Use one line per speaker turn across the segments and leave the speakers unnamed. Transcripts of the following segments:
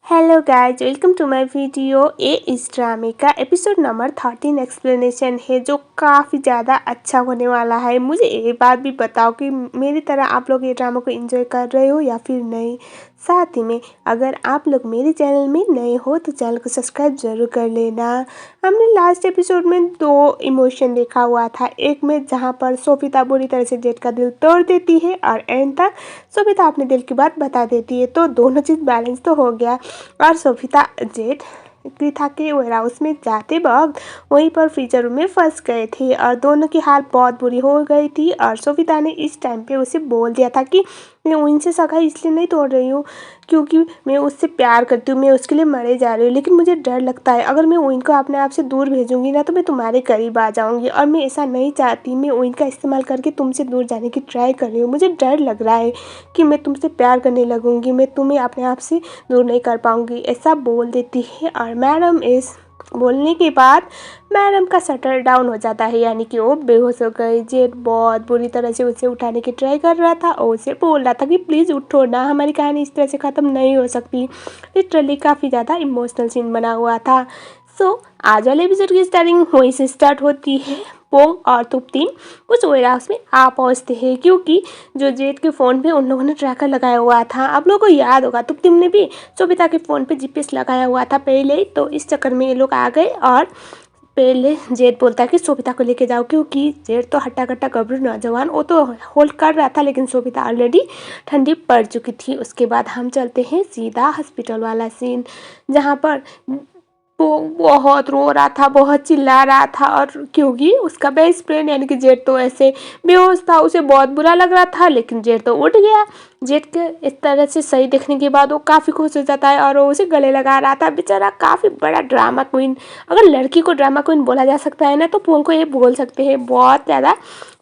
Hello guys, welcome to my video. ये इस ड्रामे का एपिसोड नंबर 13 एक्सप्लेनेशन है जो काफ़ी ज़्यादा अच्छा होने वाला है। मुझे ये बात भी बताओ कि मेरी तरह आप लोग ये ड्रामा को एंजॉय कर रहे हो या फिर नहीं। साथ ही में अगर आप लोग मेरे चैनल में नए हो तो चैनल को सब्सक्राइब जरूर कर लेना। हमने लास्ट एपिसोड में दो इमोशन देखा हुआ था। एक में जहाँ पर सोफिता बुरी तरह से जेट का दिल तोड़ देती है और एंड तक सोफिता अपने दिल की बात बता देती है, तो दोनों चीज़ बैलेंस तो हो गया। और सोफिता जेट प्रीथा के वेयर हाउस में जाते वक्त वहीं पर फ्रीजर रूम में फंस गए थे और दोनों की हालत बहुत बुरी हो गई थी। और सोफिता ने इस टाइम पे उसे बोल दिया था कि मैं उनसे सगाई इसलिए नहीं तोड़ रही हूँ क्योंकि मैं उससे प्यार करती हूँ, मैं उसके लिए मरे जा रही हूँ, लेकिन मुझे डर लगता है अगर मैं उन को अपने आप से दूर भेजूंगी ना तो मैं तुम्हारे करीब आ जाऊंगी और मैं ऐसा नहीं चाहती। मैं उन का इस्तेमाल करके तुमसे दूर जाने की ट्राई कर रही हूँ। मुझे डर लग रहा है कि मैं तुमसे प्यार करने लगूंगी, मैं तुम्हें अपने आप से दूर नहीं कर पाऊंगी, ऐसा बोल देती है। और मैडम इस बोलने के बाद मैडम का शटर डाउन हो जाता है, यानी कि वो बेहोश हो गई। जेट बहुत बुरी तरह से उसे उठाने की ट्राई कर रहा था और उसे बोल रहा था कि प्लीज़ उठो ना, हमारी कहानी इस तरह से ख़त्म नहीं हो सकती। लिटरली काफ़ी ज़्यादा इमोशनल सीन बना हुआ था। सो आज वाले एपिसोड की स्टार्टिंग वहीं से स्टार्ट होती है। पोंग और तुप्तिम कुछ वेयर हाउस में आ पहुँचते हैं क्योंकि जो जेट के फ़ोन पे उन लोगों ने ट्रैकर लगाया हुआ था। आप लोगों को याद होगा तुप्तिम ने भी सोबिता के फ़ोन पे जीपीएस लगाया हुआ था पहले ही, तो इस चक्कर में ये लोग आ गए। और पहले जेट बोलता है कि सोबिता को लेके जाओ क्योंकि जेट तो हट्टा कट्टा गबरू नौजवान वो तो होल्ड कर रहा था, लेकिन सोबिता ऑलरेडी ठंडी पड़ चुकी थी। उसके बाद हम चलते हैं सीधा हॉस्पिटल वाला सीन, जहाँ पर वो बहुत रो रहा था, बहुत चिल्ला रहा था। और क्योंकि उसका बेस्ट फ्रेंड यानी कि जेट तो ऐसे बेहोश था, उसे बहुत बुरा लग रहा था, लेकिन जेट तो उठ गया। जेट के इस तरह से सही देखने के बाद वो काफ़ी खुश हो जाता है और वो उसे गले लगा रहा था। बेचारा काफ़ी बड़ा ड्रामा क्वीन, अगर लड़की को ड्रामा क्वीन बोला जा सकता है ना तो पोंग को ये बोल सकते हैं। बहुत ज़्यादा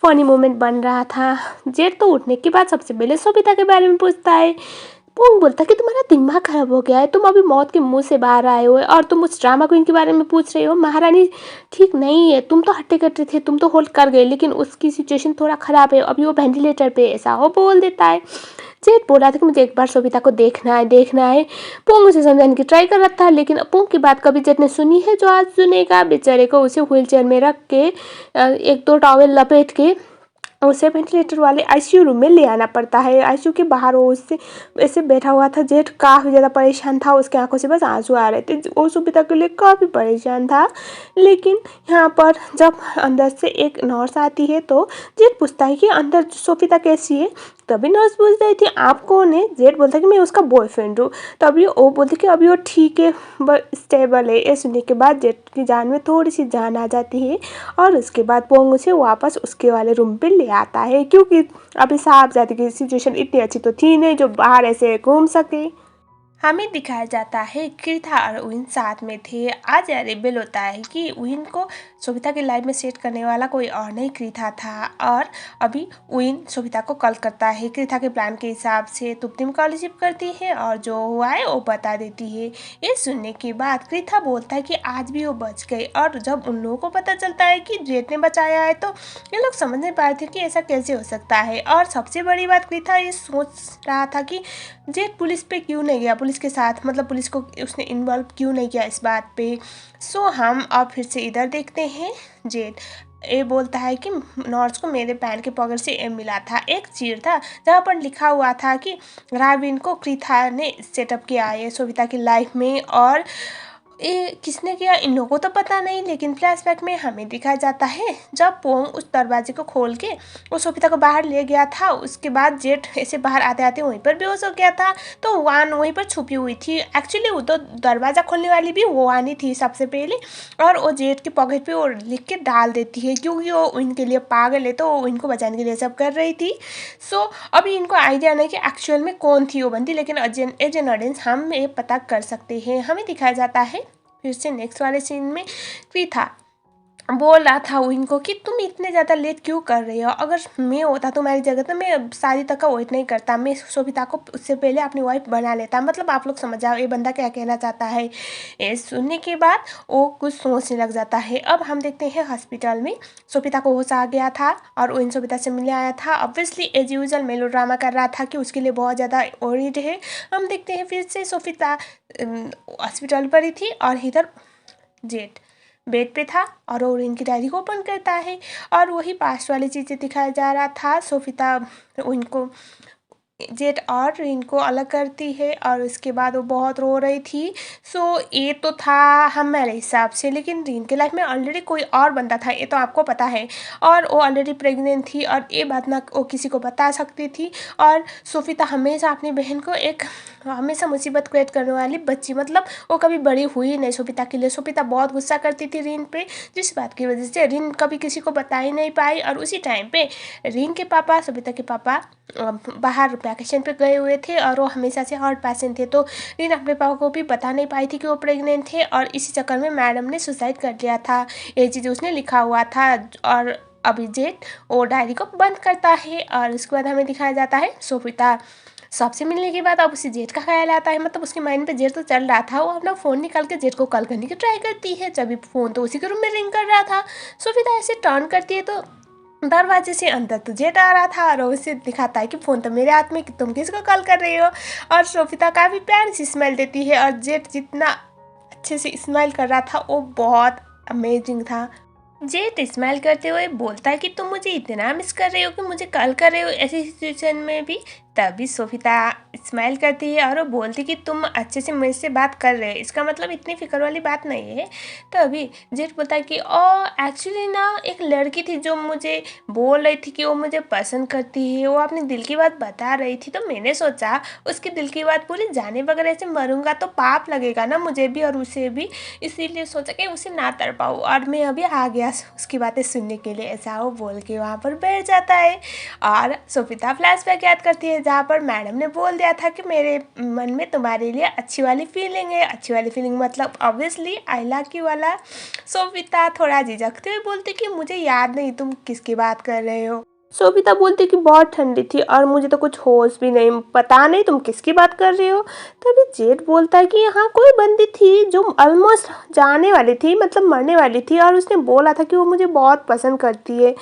फनी मोमेंट बन रहा था। जेट तो उठने के बाद सबसे पहले सोबिता के बारे में पूछता है। पोंग बोलता कि तुम्हारा दिमाग खराब हो गया है, तुम अभी मौत के मुंह से बाहर आए हो और तुम उस ड्रामा क्वीन के बारे में पूछ रहे हो। महारानी ठीक नहीं है, तुम तो हट्टे कट्टे थे, तुम तो होल्ड कर गए, लेकिन उसकी सिचुएशन थोड़ा ख़राब है, अभी वो वेंटिलेटर पे, ऐसा वो बोल देता है। जेट बोल रहा था कि मुझे एक बार सोबिता को देखना है देखना है। पोंग उसे समझाने की ट्राई कर रहा था, लेकिन पोंग की बात कभी जेट ने सुनी है जो आज सुनेगा। बेचारे को उसे व्हील चेयर में रख के एक दो टॉवेल लपेट के उसे वेंटिलेटर वाले आईसीयू रूम में ले आना पड़ता है। आईसीयू के बाहर वो उससे ऐसे बैठा हुआ था। जेट काफ़ी ज़्यादा परेशान था, उसके आंखों से बस आंसू आ रहे थे। वो सुबिता के लिए काफ़ी परेशान था। लेकिन यहाँ पर जब अंदर से एक नर्स आती है तो जेट पूछता है कि अंदर सोफिता कैसी है। तभी नर्स पूछ रही थी आप कौन है। जेट बोलता है कि मैं उसका बॉयफ्रेंड हूँ। तभी वो बोलती कि अभी वो ठीक है, स्टेबल है। ये सुनने के बाद जेट की जान में थोड़ी सी जान आ जाती है और उसके बाद पोंग उसे वापस उसके वाले रूम पे ले आता है क्योंकि अभी साहबजादे की सिचुएशन इतनी अच्छी तो थी नहीं जो बाहर ऐसे घूम सके। हमें दिखाया जाता है कृथा और विन साथ में थे। आज रिवील होता है कि विन को सोबिता की लाइफ में सेट करने वाला कोई और नहीं कृथा था। और अभी विन सोबिता को कॉल करता है कृथा के प्लान के हिसाब से। तुप्तिम कॉल रिसीव करती है और जो हुआ है वो बता देती है। ये सुनने के बाद कृथा बोलता है कि आज भी वो बच गई। और जब उन लोगों को पता चलता है कि जेट ने बचाया है तो ये लोग समझ नहीं पा रहे थे कि ऐसा कैसे हो सकता है। और सबसे बड़ी बात कृथा ये सोच रहा था कि जेट पुलिस पे क्यों नहीं गया, पुलिस के साथ, मतलब पुलिस को उसने इन्वॉल्व क्यों नहीं किया इस बात पे। सो हम अब फिर से इधर देखते हैं। जेट ये बोलता है कि नॉर्स को मेरे पैंट के पॉकेट से ये मिला था, एक चीर था जहाँ पर लिखा हुआ था कि राविन को कृथा ने सेटअप किया है सोबिता की लाइफ में। और ये किसने किया इन लोगों को तो पता नहीं, लेकिन फ्लैशबैक में हमें दिखाया जाता है जब पोंग उस दरवाजे को खोल के वो सोबिता को बाहर ले गया था। उसके बाद जेट ऐसे बाहर आते आते वहीं पर बेहोश हो गया था, तो वान वहीं पर छुपी हुई थी। एक्चुअली वो तो दरवाज़ा खोलने वाली भी वो वानी थी सबसे पहले, और वो जेट के पॉकेट पे वो लिख के डाल देती है क्योंकि वो इनके लिए पागल है, तो वो इनको बचाने के लिए सब कर रही थी। सो अभी इनको आइडिया नहीं कि एक्चुअल में कौन थी वो बंदी, लेकिन एज एन ऑडियंस हम ये पता कर सकते हैं। हमें दिखाया जाता है फिर से नेक्स्ट वाले सीन में कृथा बोल रहा था वो इनको कि तुम इतने ज़्यादा लेट क्यों कर रही हो, अगर मैं होता तुम्हारी जगह तो मैं शादी तक का वेट नहीं करता, मैं शोभिता को उससे पहले अपनी वाइफ बना लेता। मतलब आप लोग समझ जाओ ये बंदा क्या कहना चाहता है। ये सुनने के बाद वो कुछ सोचने लग जाता है। अब हम देखते हैं हॉस्पिटल में शोभिता को होश आ गया था और वो इन शोभिता से मिलने आया था। ऑब्वियसली एज यूजल मेलो ड्रामा कर रहा था कि उसके लिए बहुत ज़्यादा वरीड है। हम देखते हैं फिर से शोभिता हॉस्पिटल पर ही थी और इधर जेट बेड पे था और वो इनकी डायरी को ओपन करता है और वही पास्ट वाली चीज़ें दिखाया जा रहा था। शोभिता उनको जेट और रीन को अलग करती है और उसके बाद वो बहुत रो रही थी। सो ये तो था हमारे हिसाब से, लेकिन रीन के लाइफ में ऑलरेडी कोई और बंदा था, ये तो आपको पता है। और वो ऑलरेडी प्रेग्नेंट थी और ये बात ना वो किसी को बता सकती थी। और शोभिता हमेशा अपनी बहन को एक हमेशा मुसीबत क्रिएट करने वाली बच्ची, मतलब वो कभी बड़ी हुई नहीं शोभिता के लिए। शोभिता बहुत गुस्सा करती थी रीन पे, जिस बात की वजह से रीन कभी किसी को बता ही नहीं पाई। और उसी टाइम पे रीन के पापा शोभिता के पापा बाहर वैकेशन पे गए हुए थे और वो हमेशा से हार्ट पेशेंट थे। तो रीन अपने पापा को भी बता नहीं पाई थी कि वो प्रेग्नेंट थे और इसी चक्कर में मैडम ने सुसाइड कर लिया था, ये चीज़ उसने लिखा हुआ था। और अभी जेट वो डायरी को बंद करता है और उसके बाद हमें दिखाया जाता है शोभिता सबसे मिलने के बाद अब उसे जेट का ख्याल आता है। मतलब उसके माइंड पे जेट तो चल रहा था, वो अपना फ़ोन निकाल के जेट को कॉल करने की ट्राई करती है, जब फ़ोन तो उसी के रूम में रिंग कर रहा था। शोभिता ऐसे टर्न करती है तो दरवाजे से अंदर तो जेट आ रहा था और उसे दिखाता है कि फ़ोन तो मेरे हाथ में, कि तुम किसको कॉल कर रही हो। और शोभिता काफ़ी प्यारी सी स्माइल देती है और जेट जितना अच्छे से स्माइल कर रहा था वो बहुत अमेजिंग था। जेट स्माइल करते हुए बोलता है कि तुम मुझे इतना मिस कर रहे हो कि मुझे कॉल कर रहे हो ऐसी सिचुएशन में भी। तभी शोभिता स्माइल करती है और वो बोलती कि तुम अच्छे से मेरे से बात कर रहे हो, इसका मतलब इतनी फिक्र वाली बात नहीं है। तभी जेट बोलता है कि ओ एक्चुअली ना एक लड़की थी जो मुझे बोल रही थी कि वो मुझे पसंद करती है, वो अपने दिल की बात बता रही थी, तो मैंने सोचा उसके दिल की बात पूरी जाने बगैर ऐसे मरूंगा तो पाप लगेगा ना मुझे भी और उसे भी, इसीलिए सोचा कि उसे ना तड़ पाऊँ और मैं अभी आ गया उसकी बातें सुनने के लिए। ऐसा वो बोल के वहाँ पर बैठ जाता है और शोभिता फ्लैशबैक याद करती है जहाँ पर मैडम ने बोल दिया था कि मेरे मन में तुम्हारे लिए अच्छी वाली फीलिंग है। अच्छी वाली फीलिंग मतलब ऑब्वियसली आई लव यू वाला। शोभिता थोड़ा झिझकते हुए बोलती कि मुझे याद नहीं तुम किसकी बात कर रहे हो। शोभिता बोलती कि बहुत ठंडी थी और मुझे तो कुछ होश भी नहीं, पता नहीं तुम किसकी बात कर रहे हो। तभी जेट बोलता है कि यहाँ कोई बंदी थी जो ऑलमोस्ट जाने वाली थी, मतलब मरने वाली थी, और उसने बोला था कि वो मुझे बहुत पसंद करती है।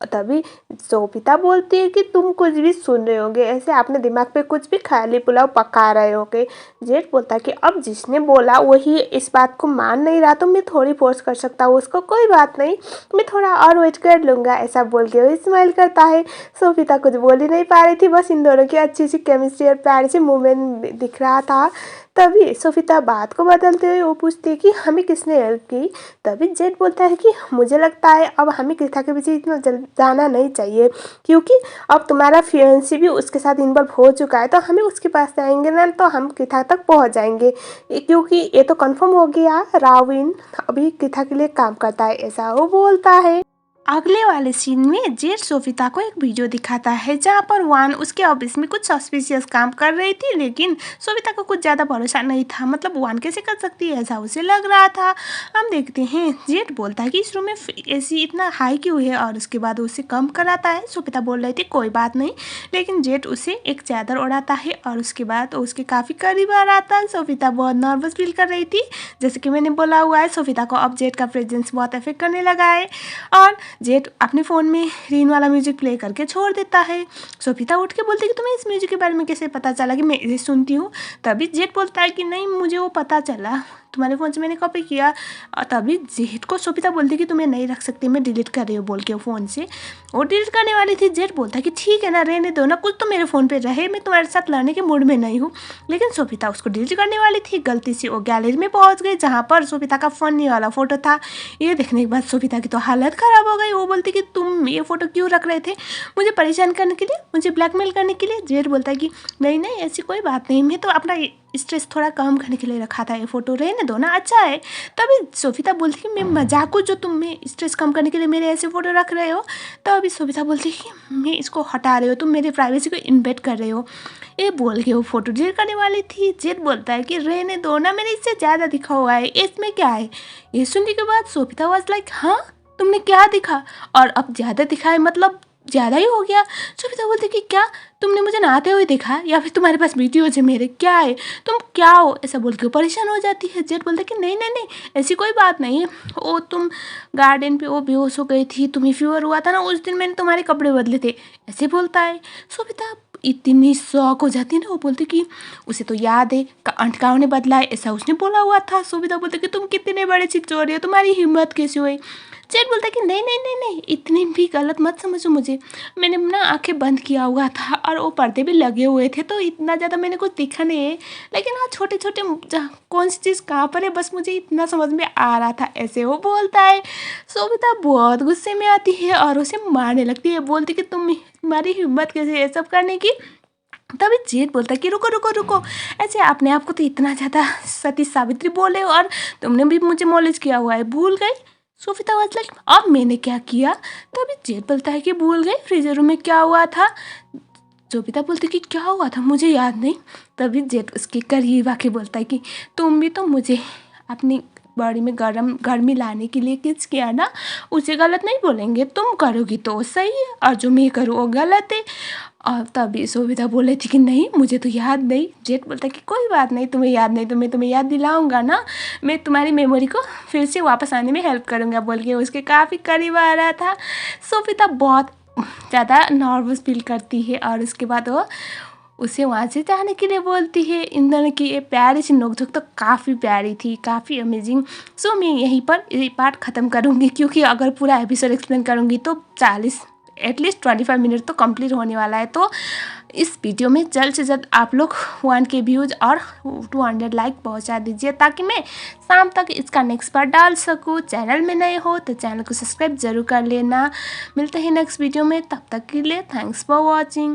तभी शोभिता बोलती है कि तुम कुछ भी सुन रहे होगे, ऐसे अपने दिमाग पे कुछ भी ख्याली पुलाव पका रहे होगे। जेठ बोलता है कि अब जिसने बोला वही इस बात को मान नहीं रहा तो मैं थोड़ी फोर्स कर सकता हूँ उसको, कोई बात नहीं, मैं थोड़ा और वेट कर लूँगा। ऐसा बोल के वो स्माइल करता है। शोभिता कुछ बोल ही नहीं पा रही थी, बस इन दोनों की अच्छी सी केमिस्ट्री और प्यारी सी मूवमेंट दिख रहा था। तभी शोभिता बात को बदलते हुए वो पूछती है कि हमें किसने हेल्प की। तभी जेट बोलता है कि मुझे लगता है अब हमें कृथा के पीछे इतना जल्द जाना नहीं चाहिए, क्योंकि अब तुम्हारा फियांसी भी उसके साथ इन्वॉल्व हो चुका है, तो हमें उसके पास जाएंगे ना तो हम कृथा तक पहुंच जाएंगे, क्योंकि ये तो कंफर्म हो गया राविन अभी कृथा के लिए काम करता है। ऐसा वो बोलता है। अगले वाले सीन में जेट शोभिता को एक वीडियो दिखाता है जहाँ पर वान उसके ऑफिस में कुछ सस्पिशियस काम कर रही थी, लेकिन शोभिता को कुछ ज़्यादा भरोसा नहीं था। मतलब वान कैसे कर सकती है ऐसा उसे लग रहा था। हम देखते हैं जेट बोलता है कि इस रूम में एसी इतना हाई क्यों है और उसके बाद उसे कम कराता है। शोभिता बोल रही थी कोई बात नहीं, लेकिन जेट उसे एक चादर उड़ाता है और उसके बाद उसके काफ़ी करीब आ रहा था। शोभिता बहुत नर्वस फील कर रही थी, जैसे कि मैंने बोला हुआ है शोभिता को अब जेट का प्रेजेंस बहुत इफेक्ट करने लगा है। और जेट अपने फ़ोन में रीन वाला म्यूजिक प्ले करके छोड़ देता है। शोभिता उठ के बोलती है कि तुम्हें इस म्यूजिक के बारे में कैसे पता चला कि मैं इसे सुनती हूँ। तभी जेट बोलता है कि नहीं मुझे वो पता चला, तुम्हारे फ़ोन से मैंने कॉपी किया। और तभी जेट को शोभिता बोलती कि तुम्हें नहीं रख सकती, मैं डिलीट कर रही हूँ बोल के फ़ोन से। वो डिलीट करने वाली थी। जेट बोलता है कि ठीक है ना रहने दो ना, कुछ तो मेरे फ़ोन पे रहे, मैं तुम्हारे साथ लड़ने के मूड में नहीं हूँ। लेकिन शोभिता उसको डिलीट करने वाली थी, गलती से वो गैलरी में पहुँच गई जहाँ पर शोभिता का फनी वाला फ़ोटो था। ये देखने के बाद शोभिता की तो हालत ख़राब हो गई। वो बोलती कि तुम ये फ़ोटो क्यों रख रहे थे, मुझे परेशान करने के लिए, मुझे ब्लैकमेल करने के लिए। जेट बोलता है कि नहीं नहीं ऐसी कोई बात नहीं, मैं तो अपना स्ट्रेस थोड़ा कम करने के लिए रखा था, ये फ़ोटो रहने दो ना, अच्छा है। तभी सोफिता बोलती कि मैं मजाक हूँ जो तुम मैं स्ट्रेस कम करने के लिए मेरे ऐसे फ़ोटो रख रहे हो। तो अभी सोफिता बोलती कि मैं इसको हटा रहे हो, तुम मेरी प्राइवेसी को इन्वेट कर रहे हो। ये बोल के वो फ़ोटो डिलीट करने वाली थी। जेड बोलता है कि रहने दो ना, मैंने इससे ज़्यादा दिखा हुआ है, इसमें क्या है। ये सुनने के बाद सोफिता वाज लाइक हाँ तुमने क्या दिखा, और अब ज़्यादा दिखा है मतलब ज़्यादा ही हो गया। सोफिता बोलती कि क्या तुमने मुझे नहाते हुए देखा या फिर तुम्हारे पास वीडियोज है मेरे, क्या है तुम क्या हो, ऐसा बोल के परेशान हो जाती है। जेड बोलता है कि नहीं नहीं नहीं ऐसी कोई बात नहीं है, वो तुम गार्डन पे वो बेहोश हो गई थी, तुम्हें फीवर हुआ था ना, उस दिन मैंने तुम्हारे कपड़े बदले थे, ऐसे बोलता है। सोफिता इतनी शौक हो जाती है ना, वो बोलती कि उसे तो याद है अंटकाव ने बदला है, ऐसा उसने बोला हुआ था। सोफिता बोलती कि तुम कितने बड़े चिचोरी हो, तुम्हारी हिम्मत कैसे हुई। जेड बोलता है कि नहीं नहीं नहीं नहीं इतनी भी गलत मत समझो मुझे, मैंने ना आंखें बंद किया हुआ था और वो पर्दे भी लगे हुए थे, तो इतना ज़्यादा मैंने कुछ दिखा नहीं है, लेकिन हाँ छोटे छोटे कौन सी चीज़ कहाँ पर है बस मुझे इतना समझ में आ रहा था, ऐसे वो बोलता है। सोफिता बहुत गुस्से में आती है और उसे मारने लगती है, बोलती कि तुम्हारी हिम्मत कैसे है सब करने की। तभी जेड बोलता है कि रुको रुको रुको, ऐसे अपने आप को तो इतना ज़्यादा सती सावित्री बोले और तुमने भी मुझे मॉलेज किया हुआ है, भूल गई। सोफिता वाज लाइक अब मैंने क्या किया। तभी जेड बोलता है कि भूल गई फ्रीजर रूम में क्या हुआ था। सोफिता बोलती कि क्या हुआ था मुझे याद नहीं। तभी जेड उसके करीब आके बोलता है कि तुम भी तो मुझे अपनी बॉडी में गर्मी लाने के लिए किस किया ना, उसे गलत नहीं बोलेंगे, तुम करोगी तो सही है और जो मैं करूँ वो गलत है। और तभी सोफिता बोल रही थी कि नहीं मुझे तो याद नहीं। जेड बोलता है कि कोई बात नहीं, तुम्हें याद नहीं तो मैं तुम्हें याद दिलाऊंगा ना, मैं तुम्हारी मेमोरी को फिर से वापस आने में हेल्प करूंगा, बोल के उसके काफ़ी करीब आ रहा था। सोफिता बहुत ज़्यादा नर्वस फील करती है और उसके बाद वो उसे वहाँ से जाने के लिए बोलती है। इन दोनों की ये प्यारी सी नोकझोंक तो काफ़ी प्यारी थी, काफ़ी अमेजिंग। सो मैं यहीं पर ये पार्ट ख़त्म करूँगी, क्योंकि अगर पूरा एपिसोड एक्सप्लेन करूँगी तो 40 एटलीस्ट 25 मिनट तो कंप्लीट होने वाला है। तो इस वीडियो में जल्द से जल्द आप लोग 1K व्यूज़ और 200 लाइक पहुंचा दीजिए, ताकि मैं शाम तक इसका नेक्स्ट पार्ट डाल सकूं। चैनल में नए हो तो चैनल को सब्सक्राइब जरूर कर लेना। मिलते हैं नेक्स्ट वीडियो में, तब तक के लिए थैंक्स फॉर वॉचिंग।